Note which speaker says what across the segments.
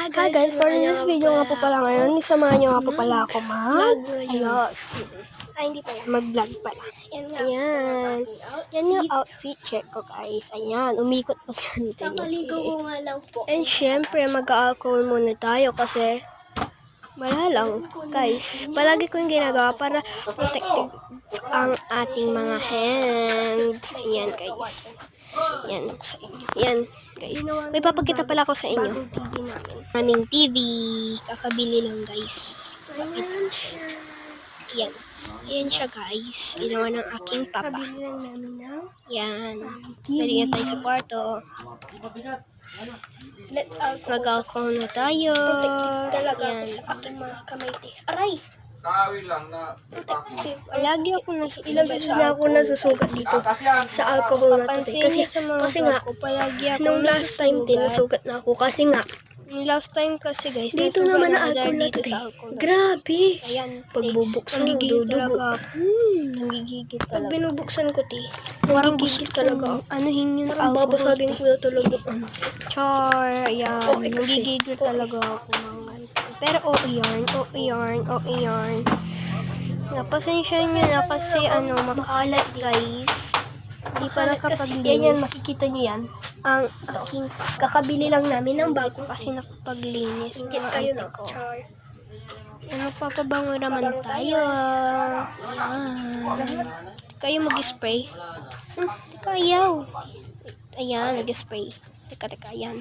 Speaker 1: Hi guys, for this video nga po pala ngayon, samahan nyo nga po pala ako ayos. Ay, hindi pa yan. Mag-vlog pala. Ayan. Yan yung outfit check ko guys. Ayan, umikot pa sa kanita
Speaker 2: Kakaligo ko nga lang po.
Speaker 1: And syempre, mag-alcohol muna tayo kasi wala lang guys. Palagi ko yung ginagawa para protective ang ating mga hands. Ayan guys. Yan guys. May papakita pala ako sa inyo. Aming TV. Kakabili lang guys. Yan. Ayan siya guys. Ginawa ng aking papa. Yan. Pwede nga tayo sa kwarto. Mag-alcohol na tayo.
Speaker 2: Talaga sa aking mga kamay. Aray!
Speaker 3: Kawi lang na
Speaker 1: Lagi ako nasusugat dito sa alcohol na to. Kasi nga, nung last time din nasugat na ako. Kasi nga, last time kasi guys,
Speaker 2: Dito naman na alcohol na to. Grabe!
Speaker 1: Ayan,
Speaker 2: Pagbubuksan, dudugo.
Speaker 1: Nagigigil
Speaker 2: Pag
Speaker 1: talaga.
Speaker 2: binubuksan ko,
Speaker 1: Parang
Speaker 2: gigil talaga.
Speaker 1: Anuhin yung
Speaker 2: Parang
Speaker 1: alcohol.
Speaker 2: babasagin ko na talaga.
Speaker 1: Char, ayan.
Speaker 2: Okay kasi.
Speaker 1: Nagigigil talaga ako mga ganito. Pero okay yarn. Napasensya nyo na kasi makalat guys. Hindi pa nakapaglinis.
Speaker 2: Yan, makikita nyo yan.
Speaker 1: Ang aking kakabili lang namin ng bago kasi nakapaglinis.
Speaker 2: Ingit
Speaker 1: Mga
Speaker 2: kayo
Speaker 1: ate
Speaker 2: na.
Speaker 1: ko.
Speaker 2: Char.
Speaker 1: Magpapabango naman tayo. Ayan. Kayo mag-spray. Teka, ayaw. Ayan, nag-spray. Teka, ayan.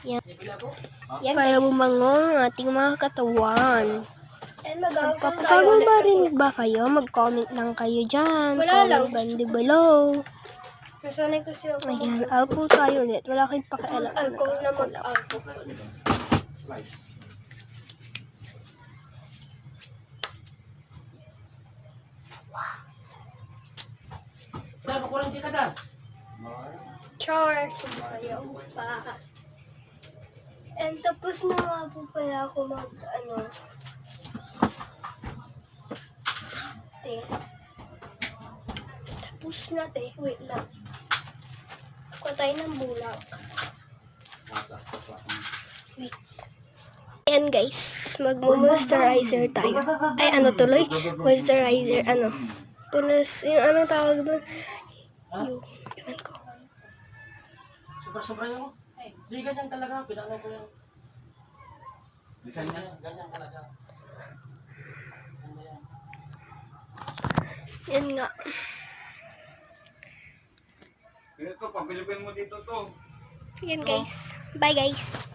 Speaker 1: Yan, para bumango ang ating mga katawan. Kapag marinig ba kayo, mag-comment lang kayo dyan.
Speaker 2: Wala lang.
Speaker 1: Comment down below.
Speaker 2: Nasanay kasi ako.
Speaker 1: Ayan, alcohol tayo ulit. Wala kayong pakialam.
Speaker 2: Alcohol na mag-alcohol. Char! Sumasayaw pa. And tapos na nga po pala ako Tapos na wait lang. Kuha tayo ng bulak.
Speaker 1: Ayan guys, mag-moisturizer tayo. Ay, tuloy? Moisturizer, Punas, yung tawag doon? Ewan ko.
Speaker 4: Sobra yun. Hindi ganyan talaga. Pinano ko yung... Ganyan talaga.
Speaker 1: Yan nga.
Speaker 3: ito, pabilipin mo dito to.
Speaker 1: Yan guys. Bye guys.